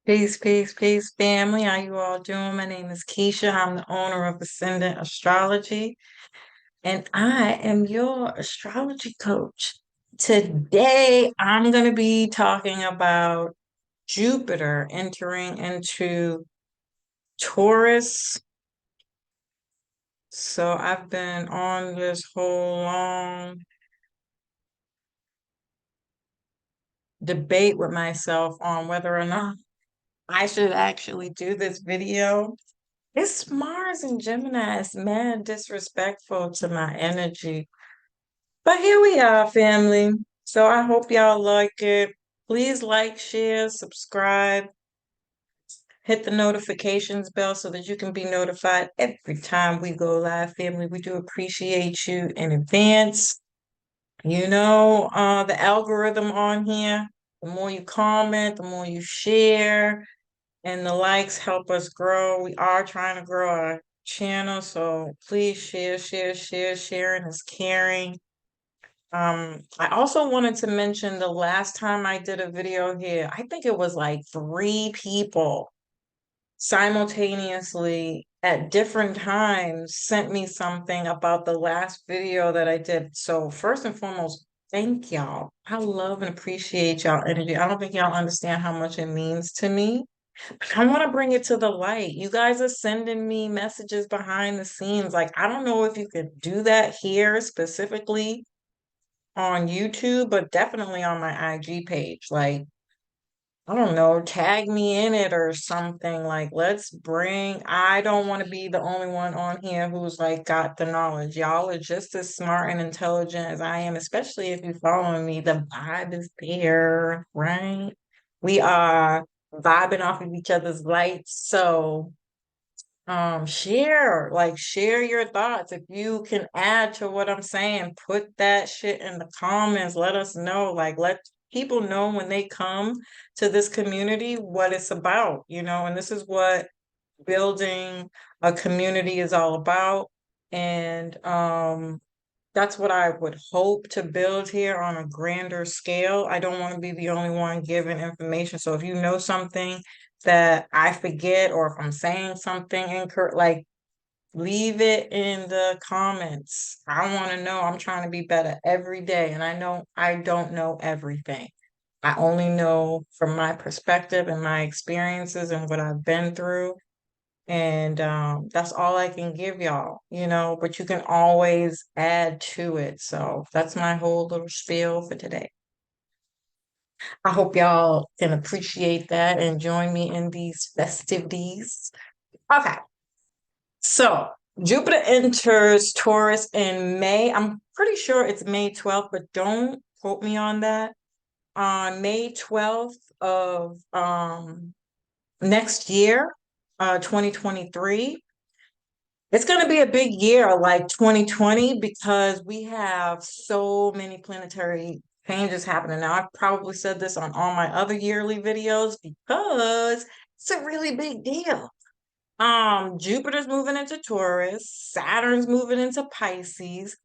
Peace, peace, peace, family. How you all doing? My name is Keisha. I'm the owner of Ascendant Astrology, and I am your astrology coach. Today, I'm going to be talking about Jupiter entering into Taurus. So I've been on this whole long debate with myself on whether or not I should actually do this video. It's Mars and Gemini. It's mad disrespectful to my energy. But here we are, family. So I hope y'all like it. Please like, share, subscribe, hit the notifications bell so that you can be notified every time we go live, family. We do appreciate you in advance. The algorithm on here, the more you comment, the more you share, and the likes help us grow. We are trying to grow our channel, so please share, share, share. Sharing is caring. I also wanted to mention the last time I did a video here, I think it was like three people simultaneously at different times sent me something about the last video that I did. So first and foremost, thank y'all. I love and appreciate y'all energy. I don't think y'all understand how much it means to me. I want to bring it to the light. You guys are sending me messages behind the scenes. Like, I don't know if you could do that here specifically on YouTube, but definitely on my IG page. Like, I don't know, tag me in it or something. Like, I don't want to be the only one on here who's like got the knowledge. Y'all are just as smart and intelligent as I am, especially if you following me. The vibe is there, right? We are vibing off of each other's lights. So share your thoughts. If you can add to what I'm saying, put that shit in the comments. Let us know. Like, let people know when they come to this community what it's about, and this is what building a community is all about. And that's what I would hope to build here on a grander scale. I don't want to be the only one giving information. So if you know something that I forget, or if I'm saying something incorrect, like, leave it in the comments. I want to know. I'm trying to be better every day. And I know I don't know everything. I only know from my perspective and my experiences and what I've been through. And that's all I can give y'all, but you can always add to it. So that's my whole little spiel for today. I hope y'all can appreciate that and join me in these festivities. Okay, so Jupiter enters Taurus in May. I'm pretty sure it's May 12th, but don't quote me on that. On May 12th of next year, 2023. It's going to be a big year like 2020 because we have so many planetary changes happening. Now, I've probably said this on all my other yearly videos because it's a really big deal. Jupiter's moving into Taurus, Saturn's moving into Pisces,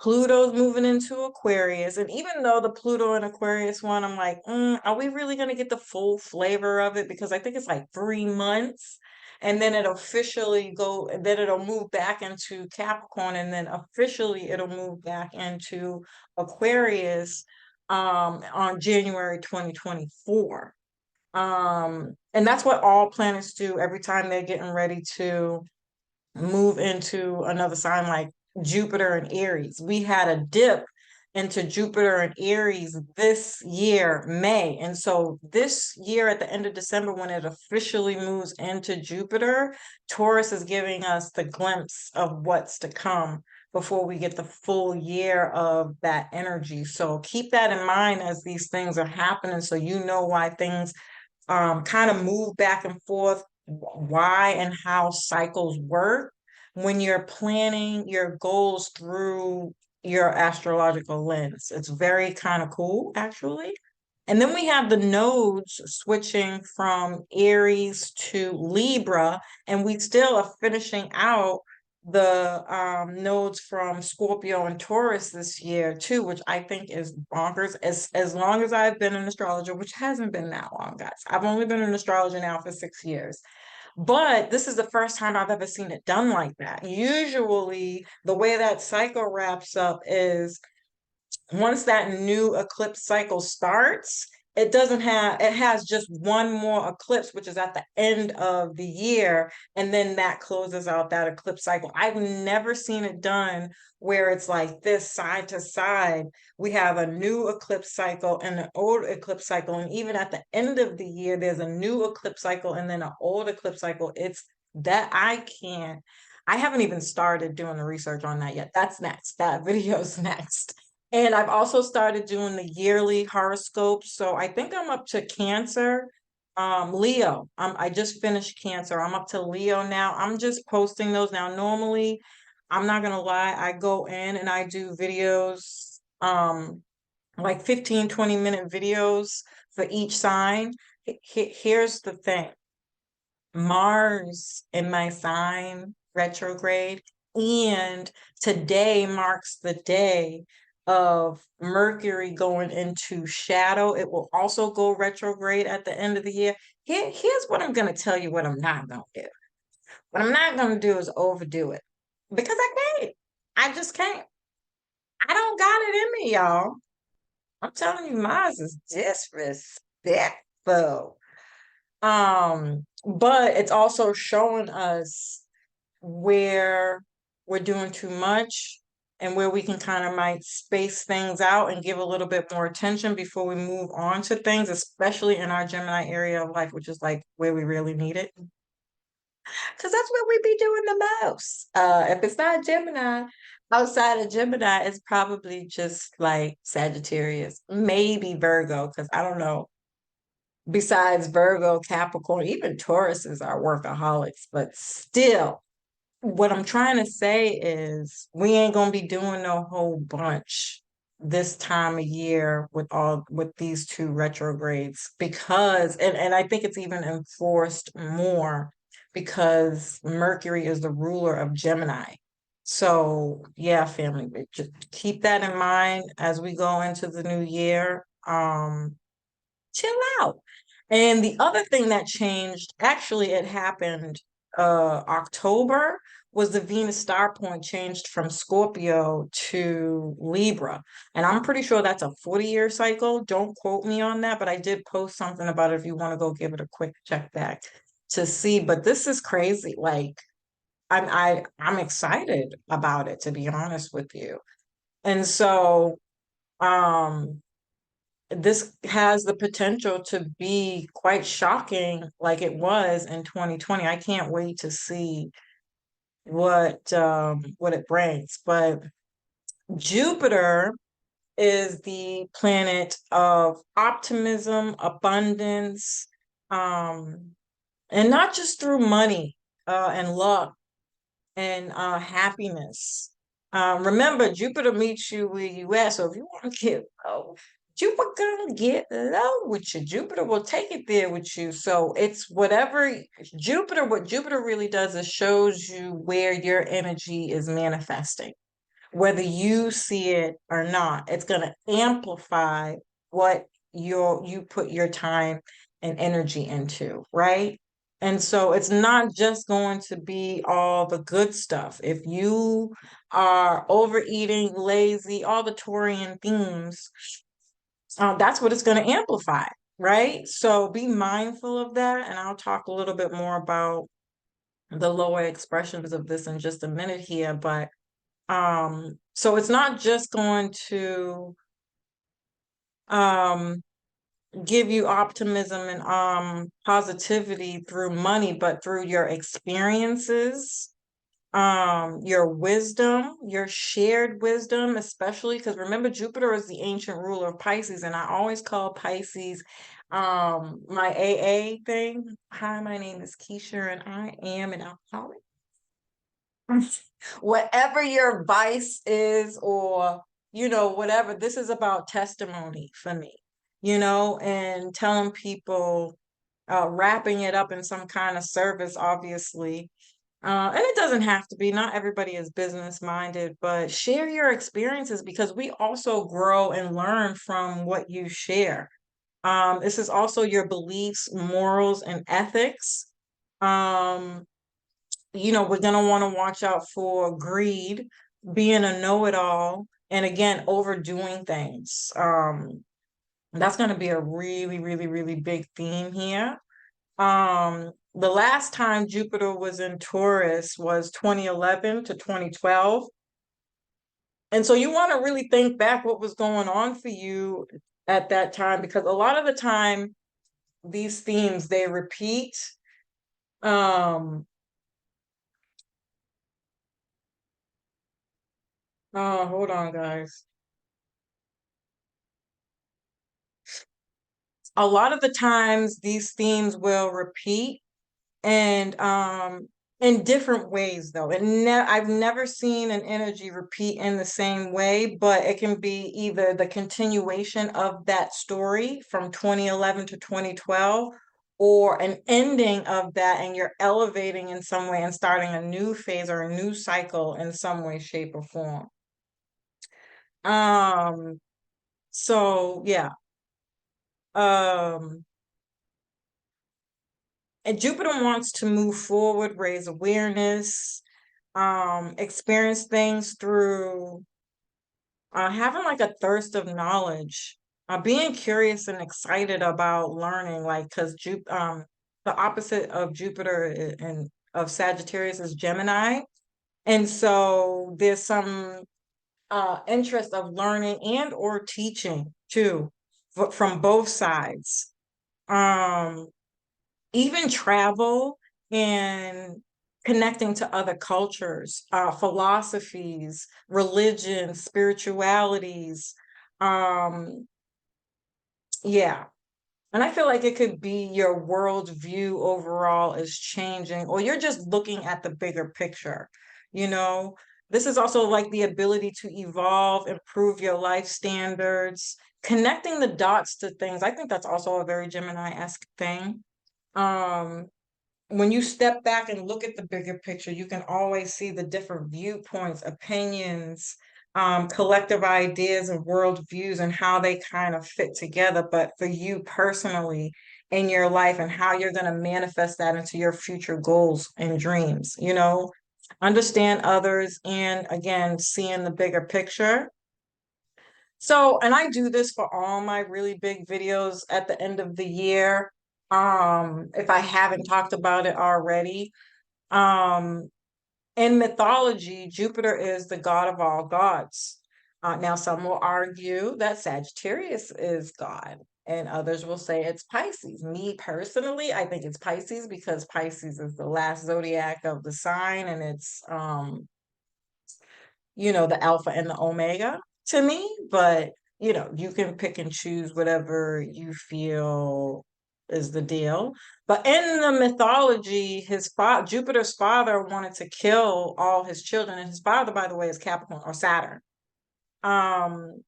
Pluto's moving into Aquarius. And even though the Pluto and Aquarius one, I'm like, are we really going to get the full flavor of it? Because I think it's like 3 months. And then then it'll move back into Capricorn, and then officially it'll move back into Aquarius on January 2024. And that's what all planets do every time they're getting ready to move into another sign, like Jupiter and Aries. We had a dip into Jupiter and Aries this year, May. And so this year, at the end of December, when it officially moves into Jupiter, Taurus is giving us the glimpse of what's to come before we get the full year of that energy. So keep that in mind as these things are happening, so you know why things kind of move back and forth, why and how cycles work when you're planning your goals through your astrological lens. It's very kind of cool, actually. And then we have the nodes switching from Aries to Libra, and we still are finishing out the nodes from Scorpio and Taurus this year too, which I think is bonkers. As long as I've been an astrologer, which hasn't been that long, guys. I've only been an astrologer now for 6 years. But this is the first time I've ever seen it done like that. Usually, the way that cycle wraps up is once that new eclipse cycle starts, it has just one more eclipse, which is at the end of the year, and then that closes out that eclipse cycle. I've never seen it done where it's like this side to side. We have a new eclipse cycle and an old eclipse cycle, and even at the end of the year, there's a new eclipse cycle and then an old eclipse cycle. It's that I can't. I haven't even started doing the research on that yet. That's next. That video's next. And I've also started doing the yearly horoscopes. So I think I'm up to Cancer, Leo. I just finished Cancer. I'm up to Leo now. I'm just posting those now. Normally, I'm not gonna lie, I go in and I do videos, like 15, 20-minute videos for each sign. Here's the thing. Mars in my sign retrograde, and today marks the day of Mercury going into shadow. It will also go retrograde at the end of the year. Here's what I'm going to tell you what I'm not going to do. What I'm not going to do is overdo it because I can't. I just can't. I don't got it in me, y'all. I'm telling you, Mars is disrespectful. But it's also showing us where we're doing too much and where we can kind of might space things out and give a little bit more attention before we move on to things, especially in our Gemini area of life, which is like where we really need it. Because that's where we be doing the most. If it's not Gemini, outside of Gemini, it's probably just like Sagittarius, maybe Virgo, because I don't know. Besides Virgo, Capricorn, even Tauruses are workaholics, but still, what I'm trying to say is we ain't gonna be doing no whole bunch this time of year with these two retrogrades because and I think it's even enforced more because Mercury is the ruler of Gemini. So yeah, family, just keep that in mind as we go into the new year. Chill out. And the other thing that changed, actually, it happened October, was the Venus star point changed from Scorpio to Libra. And I'm pretty sure that's a 40-year cycle. Don't quote me on that, but I did post something about it if you want to go give it a quick check back to see. But this is crazy. Like I'm excited about it, to be honest with you. And so um this has the potential to be quite shocking like it was in 2020. I can't wait to see what it brings. But Jupiter is the planet of optimism, abundance, um, and not just through money and luck and happiness. Remember, Jupiter meets you where you at. So if you want to get low, Jupiter gonna get low with you. Jupiter will take it there with you. So it's whatever Jupiter, what Jupiter really does is shows you where your energy is manifesting, whether you see it or not. It's gonna amplify what you put your time and energy into, right? And so it's not just going to be all the good stuff. If you are overeating, lazy, all the Taurian themes, that's what it's going to amplify, right? So be mindful of that. And I'll talk a little bit more about the lower expressions of this in just a minute here. But so it's not just going to um give you optimism and positivity through money, but through your experiences, your wisdom, your shared wisdom, especially because remember Jupiter is the ancient ruler of Pisces, and I always call Pisces my AA thing. Hi, my name is Keisha, and I am an alcoholic. Whatever your vice is, or whatever, this is about testimony for me, and telling people, wrapping it up in some kind of service, obviously, And it doesn't have to be, not everybody is business minded, but share your experiences because we also grow and learn from what you share. This is also your beliefs, morals, and ethics. Um, we're going to want to watch out for greed, being a know-it-all, and again, overdoing things. That's going to be a really, really, really big theme here. The last time Jupiter was in Taurus was 2011 to 2012. And so you want to really think back what was going on for you at that time, because a lot of the time these themes they repeat. Um, oh, hold on, guys. A lot of the times these themes will repeat and in different ways though. I've never seen an energy repeat in the same way, but it can be either the continuation of that story from 2011 to 2012 or an ending of that, and you're elevating in some way and starting a new phase or a new cycle in some way, shape, or form. um so yeah. um and Jupiter wants to move forward, raise awareness, experience things through having like a thirst of knowledge, being curious and excited about learning, like because the opposite of Jupiter and of Sagittarius is Gemini. And so there's some interest of learning and or teaching too, from both sides. Um, Even travel and connecting to other cultures, philosophies, religions, spiritualities. Um, yeah. And I feel like it could be your world view overall is changing, or you're just looking at the bigger picture. You know, this is also like the ability to evolve, improve your life standards, connecting the dots to things. I think that's also a very Gemini-esque thing. Um, when you step back and look at the bigger picture, you can always see the different viewpoints, opinions, collective ideas and worldviews and how they kind of fit together. But for you personally in your life and how you're going to manifest that into your future goals and dreams, understand others and again, seeing the bigger picture. So, and I do this for all my really big videos at the end of the year. If I haven't talked about it already. Um, in mythology, Jupiter is the god of all gods. Now, some will argue that Sagittarius is God, and others will say it's Pisces. Me personally, I think it's Pisces because Pisces is the last zodiac of the sign, and it's the alpha and the omega to me, but you can pick and choose whatever you feel is the deal. But in the mythology, Jupiter's father wanted to kill all his children, and his father, by the way, is Capricorn or Saturn. Um,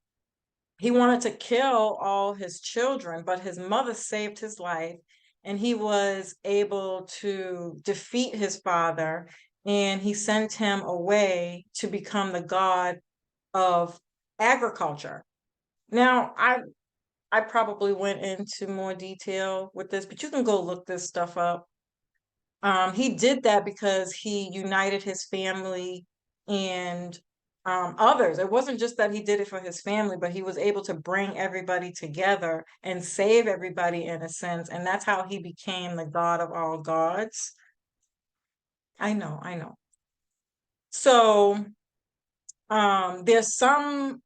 he wanted to kill all his children, but his mother saved his life, and he was able to defeat his father, and he sent him away to become the god of agriculture. Now, I probably went into more detail with this, but you can go look this stuff up. He did that because he united his family and others. It wasn't just that he did it for his family, but he was able to bring everybody together and save everybody in a sense. And that's how he became the god of all gods. I know, I know. So there's some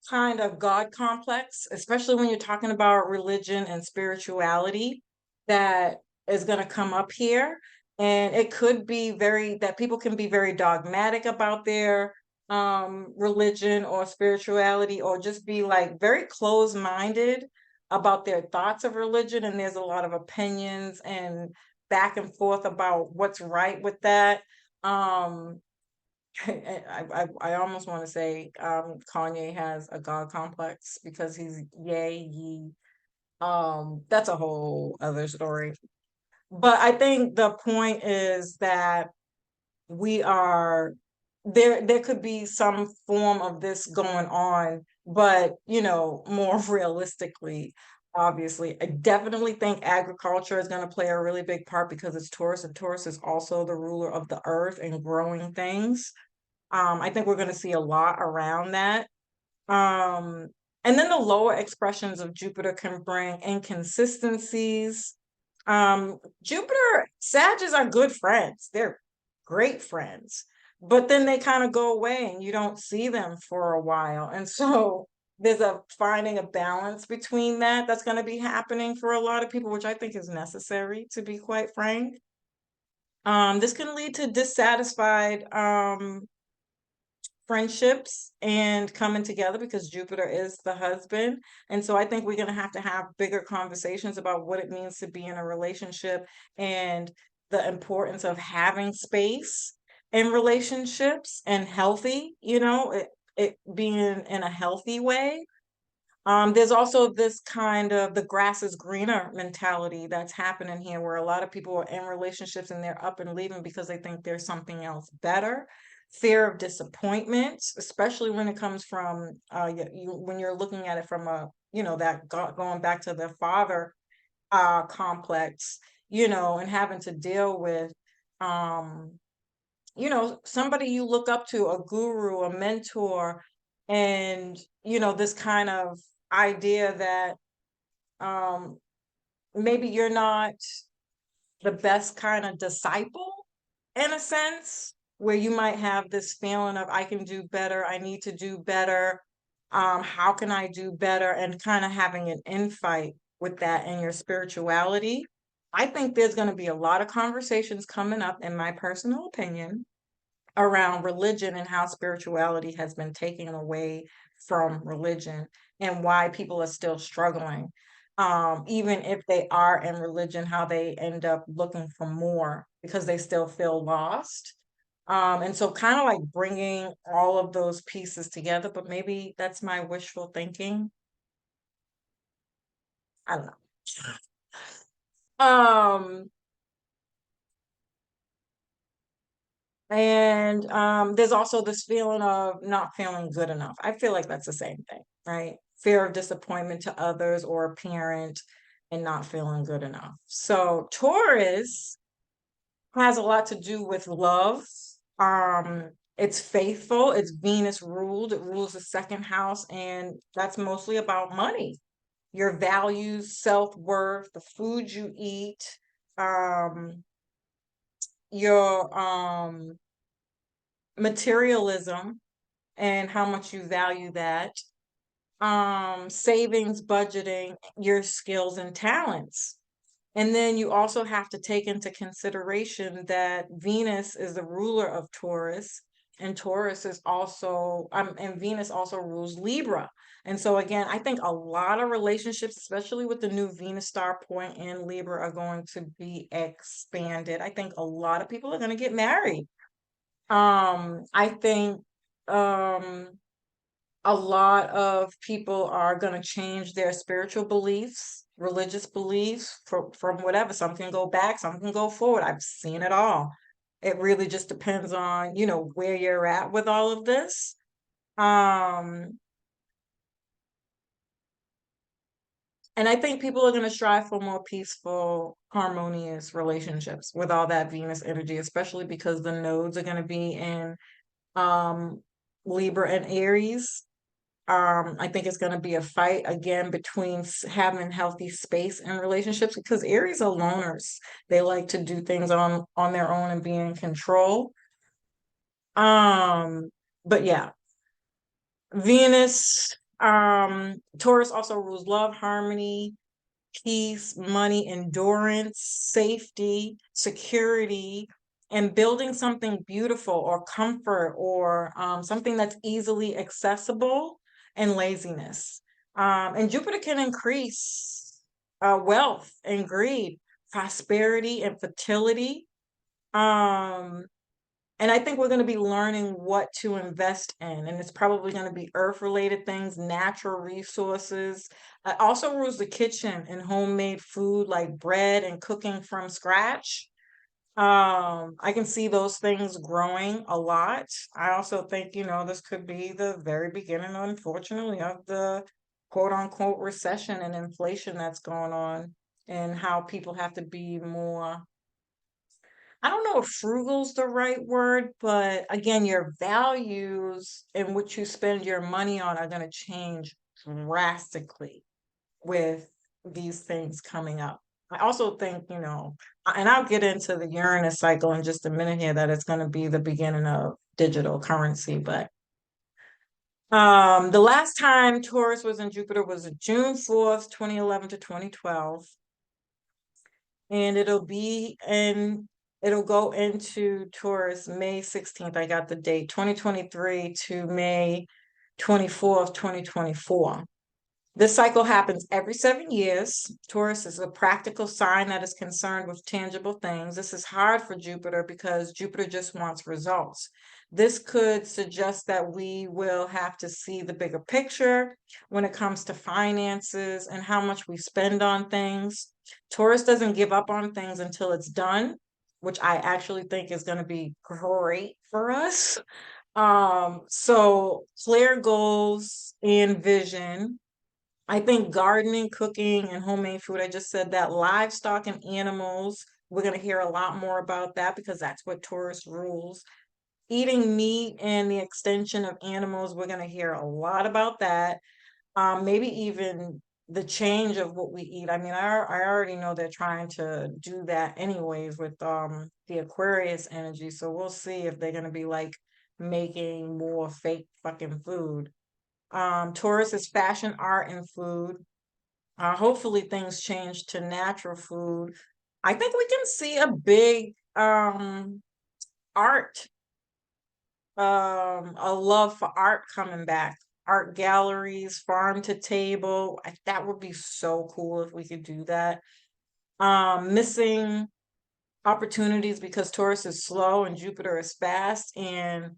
kind of God complex, especially when you're talking about religion and spirituality, that is going to come up here. And it could be that people can be very dogmatic about their religion or spirituality, or just be like very closed-minded about their thoughts of religion. And there's a lot of opinions and back and forth about what's right with that. Um, I almost want to say Kanye has a God complex because he's yay ye. That's a whole other story. But I think the point is that we are there could be some form of this going on, but more realistically, obviously, I definitely think agriculture is going to play a really big part because it's Taurus, and Taurus is also the ruler of the earth and growing things. I think we're going to see a lot around that. Um, and then the lower expressions of Jupiter can bring inconsistencies. Jupiter, Sagittarius are good friends. They're great friends, but then they kind of go away and you don't see them for a while. And so there's a finding a balance between that that's going to be happening for a lot of people, which I think is necessary, to be quite frank. This can lead to dissatisfied friendships and coming together because Jupiter is the husband. And so I think we're going to have bigger conversations about what it means to be in a relationship and the importance of having space in relationships and healthy, it being in a healthy way. There's also this kind of the grass is greener mentality that's happening here, where a lot of people are in relationships and they're up and leaving because they think there's something else better. Fear of disappointment, especially when it comes from when you're looking at it from going back to the father complex, and having to deal with um, somebody you look up to, a guru, a mentor, and this kind of idea that um maybe you're not the best kind of disciple in a sense, where you might have this feeling of I can do better, I need to do better, how can I do better, and kind of having an infight with that in your spirituality. I think there's going to be a lot of conversations coming up, in my personal opinion, around religion and how spirituality has been taken away from religion and why people are still struggling. Even if they are in religion, how they end up looking for more because they still feel lost. And so, kind of like bringing all of those pieces together, but maybe that's my wishful thinking. I don't know. Um, And there's also this feeling of not feeling good enough. I feel like that's the same thing, right? Fear of disappointment to others or a parent and not feeling good enough. So Taurus has a lot to do with love. It's faithful, it's Venus ruled, it rules the second house, and that's mostly about money, your values, self-worth, the food you eat, um, your materialism and how much you value that, savings, budgeting, your skills and talents. And then you also have to take into consideration that Venus is the ruler of Taurus, and Taurus is also, and Venus also rules Libra. And so, again, I think a lot of relationships, especially with the new Venus star point in Libra, are going to be expanded. I think a lot of people are going to get married. I think um a lot of people are going to change their spiritual beliefs, religious beliefs from whatever. Some can go back, some can go forward. I've seen it all. It really just depends on, where you're at with all of this. Um, and I think people are going to strive for more peaceful, harmonious relationships with all that Venus energy, especially because the nodes are going to be in um Libra and Aries. I think it's going to be a fight again between having healthy space in relationships because Aries are loners. They like to do things on their own and be in control. Um, but yeah, Venus, Taurus also rules love, harmony, peace, money, endurance, safety, security, and building something beautiful or comfort or something that's easily accessible, and laziness. And Jupiter can increase wealth and greed, prosperity and fertility. Um, and I think we're going to be learning what to invest in. And it's probably going to be earth related things, natural resources. Also rules the kitchen and homemade food like bread and cooking from scratch. I can see those things growing a lot. I also think, this could be the very beginning, unfortunately, of the quote unquote recession and inflation that's going on, and how people have to be more, I don't know if frugal's the right word, but again, your values and what you spend your money on are going to change drastically with these things coming up. I also think, and I'll get into the Uranus cycle in just a minute here, that it's going to be the beginning of digital currency. But the last time Taurus was in Jupiter was June 4th, 2011 to 2012. And it'll go into Taurus May 16th. I got the date, 2023 to May 24th, 2024. This cycle happens every 7 years. Taurus is a practical sign that is concerned with tangible things. This is hard for Jupiter because Jupiter just wants results. This could suggest that we will have to see the bigger picture when it comes to finances and how much we spend on things. Taurus doesn't give up on things until it's done, which I actually think is going to be great for us. So clear goals and vision. I think gardening, cooking, and homemade food, I just said that. Livestock and animals, we're going to hear a lot more about that because that's what Taurus rules. Eating meat and the extension of animals, we're going to hear a lot about that. Maybe even the change of what we eat. I mean, I already know they're trying to do that anyways with the Aquarius energy. So we'll see if they're going to be like making more fake fucking food. Taurus is fashion, art, and food. Hopefully things change to natural food. I think we can see a big art, a love for art coming back. Art galleries, farm to table. That would be so cool if we could do that. Missing opportunities because Taurus is slow and Jupiter is fast and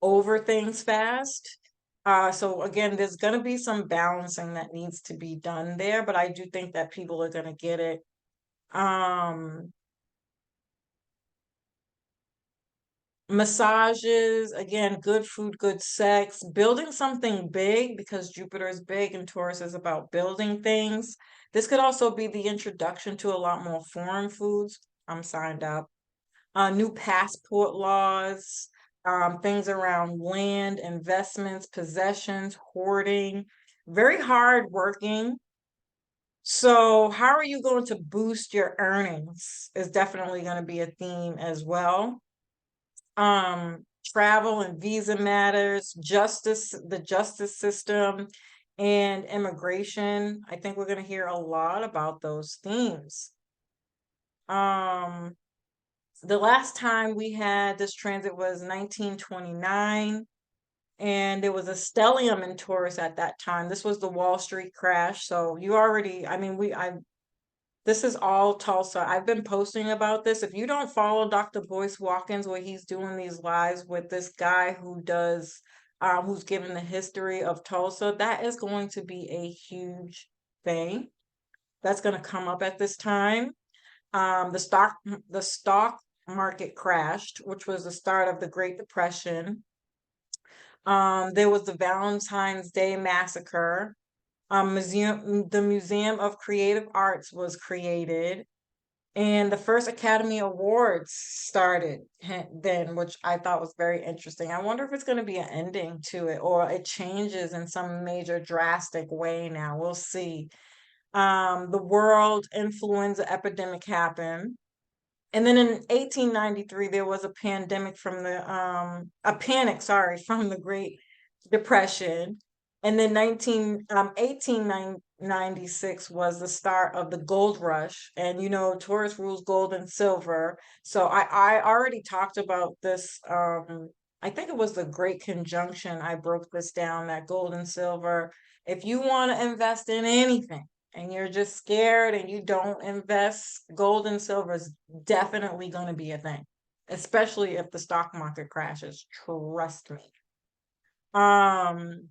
over things fast. So again, there's going to be some balancing that needs to be done there, but I do think that people are going to get it. Um, Massages, again, good food, good sex, building something big because Jupiter is big and Taurus is about building things. This could also be the introduction to a lot more foreign foods. I'm signed up. New passport laws, things around land, investments, possessions, hoarding, very hard working. So, how are you going to boost your earnings is definitely going to be a theme as well. Travel and visa matters, justice, the justice system, and immigration. I think we're going to hear a lot about those themes. Um, the last time we had this transit was 1929, and there was a stellium in Taurus at that time. This was the Wall Street crash. So you already, I mean, this is all Tulsa. I've been posting about this. If you don't follow Dr. Boyce Watkins, where he's doing these lives with this guy who's given the history of Tulsa, that is going to be a huge thing that's going to come up at this time. The stock market crashed, which was the start of the Great Depression. There was the Valentine's Day massacre. The Museum of Creative Arts was created, and the first Academy Awards started then, which I thought was very interesting. I wonder if it's going to be an ending to it or it changes in some major drastic way now. We'll see. The world influenza epidemic happened. And then in 1893, there was a pandemic a panic, sorry, from the Great Depression. And then 1896 was the start of the gold rush. And, Taurus rules gold and silver. So I already talked about this. I think it was the Great Conjunction. I broke this down, that gold and silver. If you want to invest in anything, and you're just scared and you don't invest, gold and silver is definitely going to be a thing, especially if the stock market crashes. Trust me. Um,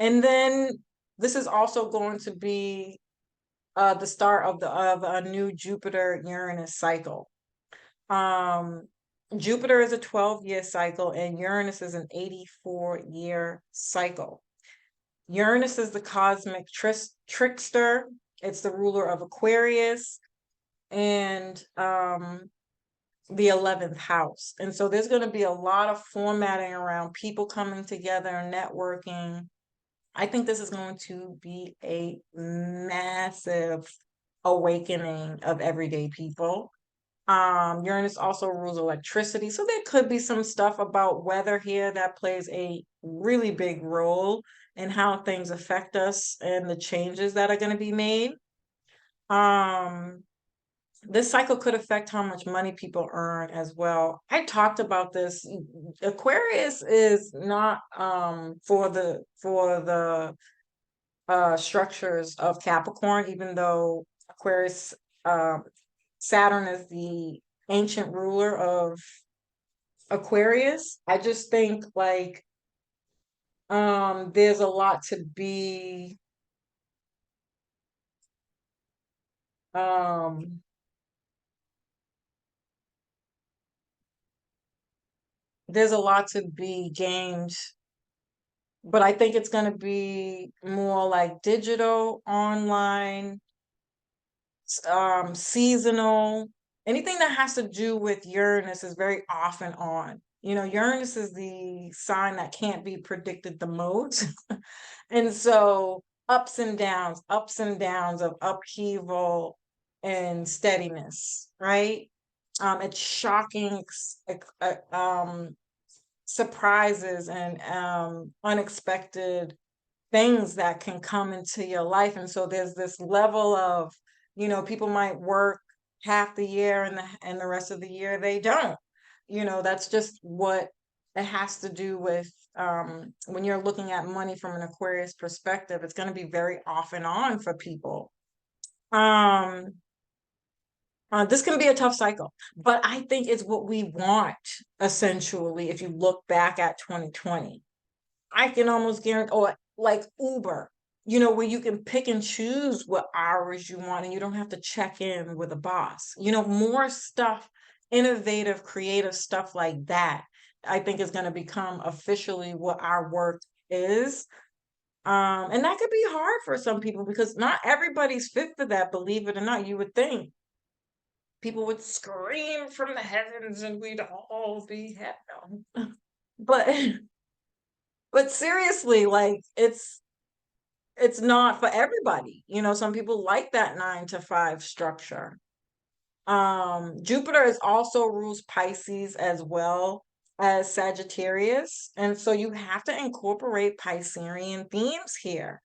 and then this is also going to be the start of a new Jupiter Uranus cycle. Um, Jupiter is a 12-year cycle and Uranus is an 84-year cycle. Uranus is the cosmic trickster. It's the ruler of Aquarius and the 11th house. And so there's going to be a lot of formatting around people coming together and networking. I think this is going to be a massive awakening of everyday people. Uranus also rules electricity, so there could be some stuff about weather here that plays a really big role in how things affect us and the changes that are going to be made. Um, this cycle could affect how much money people earn as well. I talked about this. Aquarius is not for the structures of Capricorn, even though Aquarius, um, Saturn is the ancient ruler of Aquarius. I just think like there's a lot to be um there's a lot to be gained, but I think it's going to be more like digital, online, seasonal. Anything that has to do with Uranus is very off and on. You know, Uranus is the sign that can't be predicted the most. And so ups and downs of upheaval and steadiness, right? It's shocking, surprises and unexpected things that can come into your life. And so there's this level of, people might work half the year and the rest of the year they don't. That's just what it has to do with when you're looking at money from an Aquarius perspective, it's going to be very off and on for people. Um, this can be a tough cycle, but I think it's what we want essentially if you look back at 2020. I can almost guarantee, or like Uber, where you can pick and choose what hours you want and you don't have to check in with a boss. More stuff, innovative, creative stuff like that, I think is going to become officially what our work is. And that could be hard for some people because not everybody's fit for that, believe it or not. You would think people would scream from the heavens and we'd all be happy. But but seriously, like it's not for everybody. Some people like that 9 to 5 structure. Jupiter is also rules Pisces as well as Sagittarius. And so you have to incorporate Piscean themes here.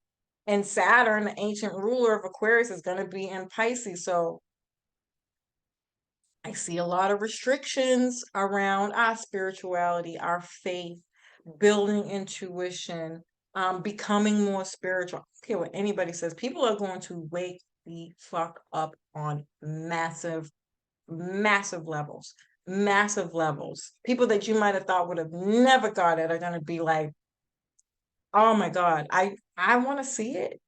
And Saturn, the ancient ruler of Aquarius, is going to be in Pisces. So I see a lot of restrictions around our spirituality, our faith, building intuition, becoming more spiritual. I don't care what anybody says. People are going to wake the fuck up on massive, massive levels. Massive levels. People that you might have thought would have never got it are going to be like, oh my God, I want to see it.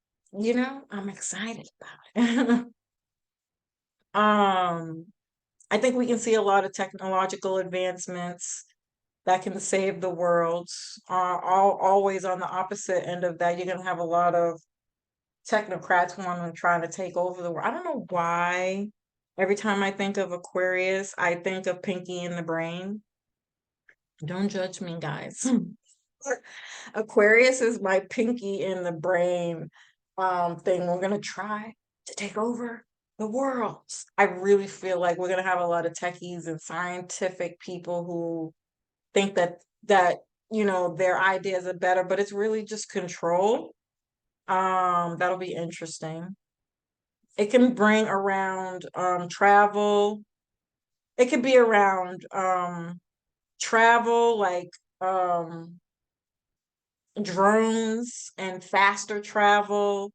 I'm excited about it. um, I think we can see a lot of technological advancements that can save the world. Always on the opposite end of that, you're going to have a lot of technocrats wanting trying to take over the world. I don't know why. Every time I think of Aquarius, I think of Pinky in the Brain. Don't judge me, guys. Aquarius is my Pinky in the Brain thing. We're going to try to take over the world. I really feel like we're going to have a lot of techies and scientific people who think that their ideas are better, but it's really just control. That'll be interesting. It can bring around travel. It could be around travel, like drones and faster travel,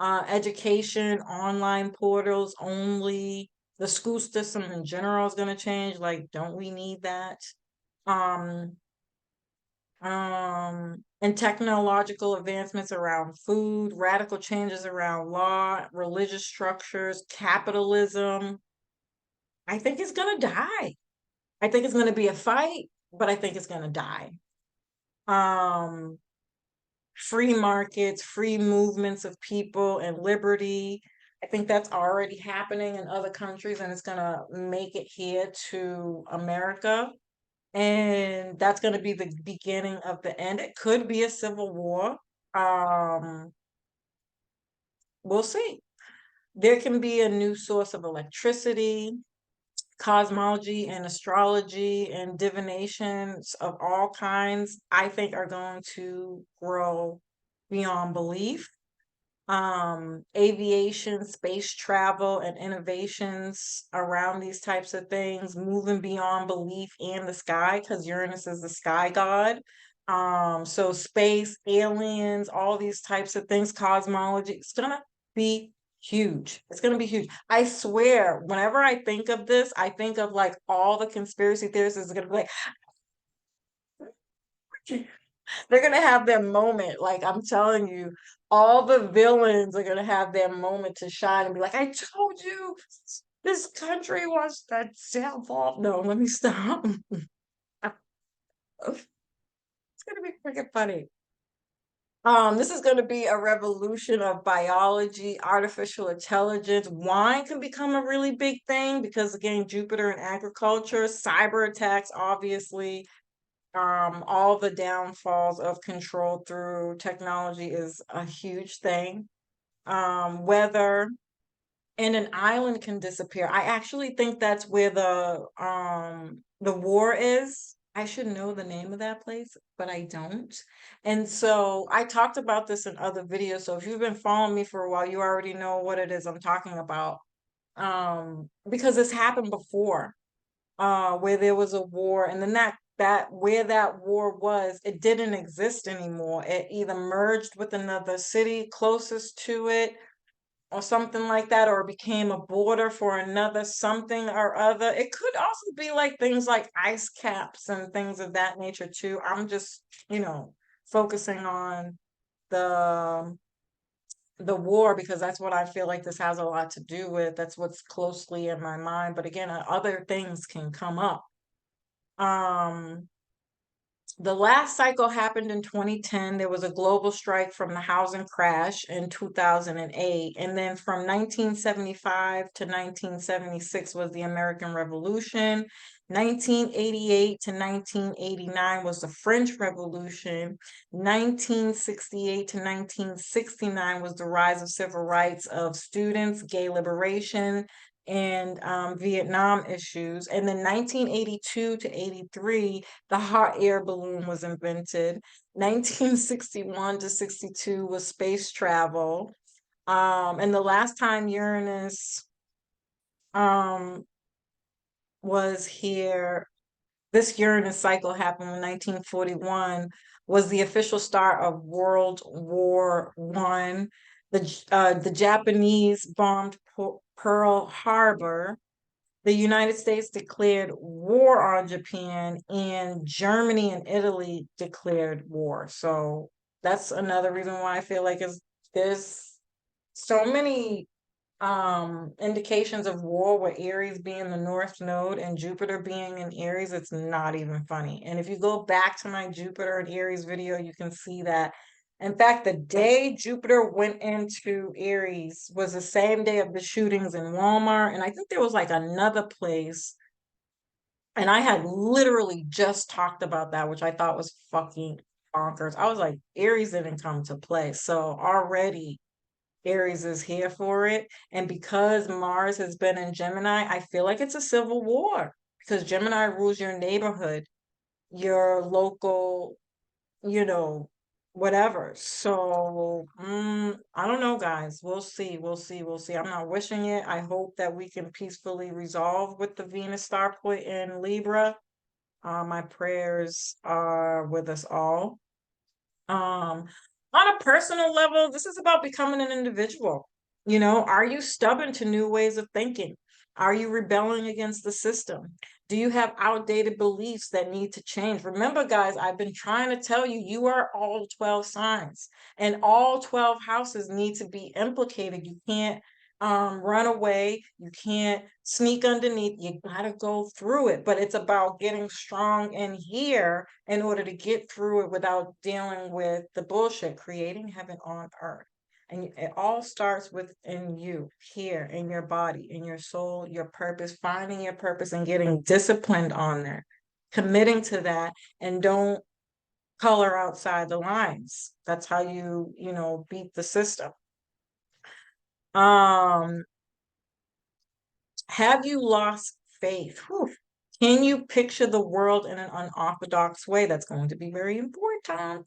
education, online portals only. The school system in general is going to change. Like, don't we need that? Um, and technological advancements around food, radical changes around law, religious structures, capitalism. I think it's gonna die. I think it's going to be a fight, but I think it's going to die. Um, Free markets, free movements of people, and liberty. I think that's already happening in other countries, and it's going to make it here to America. And that's going to be the beginning of the end. It could be a civil war. Um, we'll see. There can be a new source of electricity, cosmology and astrology and divinations of all kinds, I think are going to grow beyond belief. Aviation, space travel, and innovations around these types of things, moving beyond belief and the sky, because Uranus is the sky god. So space, aliens, all these types of things, cosmology, it's gonna be huge. It's gonna be huge. I swear, whenever I think of this, I think of like all the conspiracy theorists is gonna be like, they're gonna have their moment. Like I'm telling you, all the villains are gonna have their moment to shine and be like, I told you this country wants to downfall. No, let me stop. It's gonna be freaking funny. This is going to be a revolution of biology, artificial intelligence. Wine can become a really big thing because, again, Jupiter and agriculture, cyber attacks, obviously, all the downfalls of control through technology is a huge thing. Weather and an island can disappear. I actually think that's where the war is. I should know the name of that place, but I don't. And so I talked about this in other videos. So if you've been following me for a while, you already know what it is I'm talking about. Because this happened before, where there was a war, and then that where that war was, it didn't exist anymore. It either merged with another city closest to it or something like that, or became a border for another something or other. It could also be like things like ice caps and things of that nature too. I'm just, focusing on the war because that's what I feel like this has a lot to do with. That's what's closely in my mind. But again, other things can come up. Um, the last cycle happened in 2010. There was a global strike from the housing crash in 2008. And then from 1975 to 1976 was the American Revolution. 1988 to 1989 was the French Revolution. 1968 to 1969 was the rise of civil rights of students, gay liberation, and Vietnam issues. And then 1982 to 83, the hot air balloon was invented. 1961 to 62 was space travel. And the last time Uranus um, was here, this Uranus cycle happened in 1941, was the official start of World War One. The Japanese bombed Pearl Harbor. The United States declared war on Japan, and Germany and Italy declared war. So that's another reason why I feel like there's so many indications of war with Aries being the north node and Jupiter being in Aries. It's not even funny. And if you go back to my Jupiter and Aries video, you can see that. In fact, the day Jupiter went into Aries was the same day of the shootings in Walmart. And I think there was like another place. And I had literally just talked about that, which I thought was fucking bonkers. I was like, Aries didn't come to play. So already Aries is here for it. And because Mars has been in Gemini, I feel like it's a civil war because Gemini rules your neighborhood, your local, you know, whatever. So, I don't know, guys. We'll see. We'll see. We'll see. I'm not wishing it. I hope that we can peacefully resolve with the Venus star point in Libra. My prayers are with us all. Um, on a personal level, this is about becoming an individual. Are you stubborn to new ways of thinking? Are you rebelling against the system? Do you have outdated beliefs that need to change? Remember, guys, I've been trying to tell you, you are all 12 signs, and all 12 houses need to be implicated. You can't run away. You can't sneak underneath. You gotta go through it. But it's about getting strong in here in order to get through it without dealing with the bullshit, creating heaven on earth. And it all starts within you, here in your body, in your soul, your purpose, finding your purpose and getting disciplined on there, committing to that, and don't color outside the lines. That's how you beat the system. Um, have you lost faith? Whew. Can you picture the world in an unorthodox way? That's going to be very important.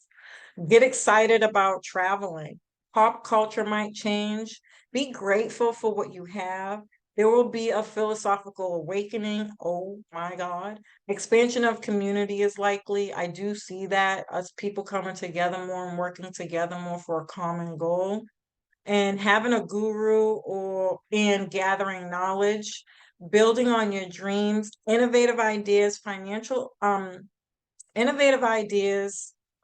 Get excited about traveling. Pop culture might change. Be grateful for what you have. There will be a philosophical awakening. Oh my God. Expansion of community is likely. I do see that as people coming together more and working together more for a common goal, and having a guru or in gathering knowledge, building on your dreams, innovative ideas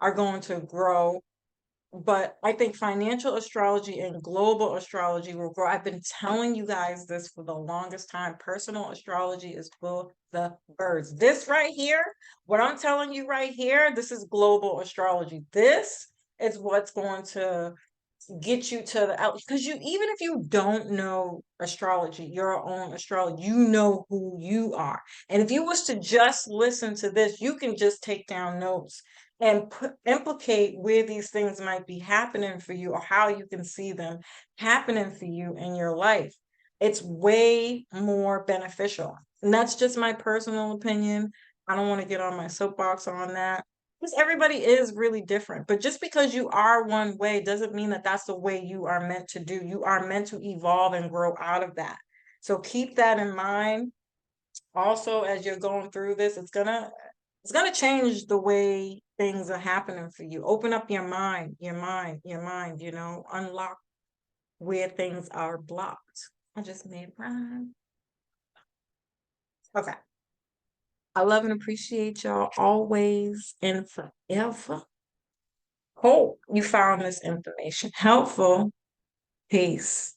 are going to grow. But I think financial astrology and global astrology will grow. I've been telling you guys this for the longest time. Personal astrology is for the birds. This right here, what I'm telling you right here, this is global astrology. This is what's going to get you to the out, because you, even if you don't know astrology, your own astrology, you know who you are. And if you was to just listen to this, you can just take down notes and implicate where these things might be happening for you or how you can see them happening for you in your life. It's way more beneficial. And that's just my personal opinion. I don't want to get on my soapbox on that, because everybody is really different. But just because you are one way doesn't mean that that's the way you are meant to do. You are meant to evolve and grow out of that. So keep that in mind. Also, as you're going through this, it's gonna change the way things are happening for you. Open up your mind, unlock where things are blocked. I just made rhyme. Okay. I love and appreciate y'all always and forever. Hope you found this information helpful. Peace.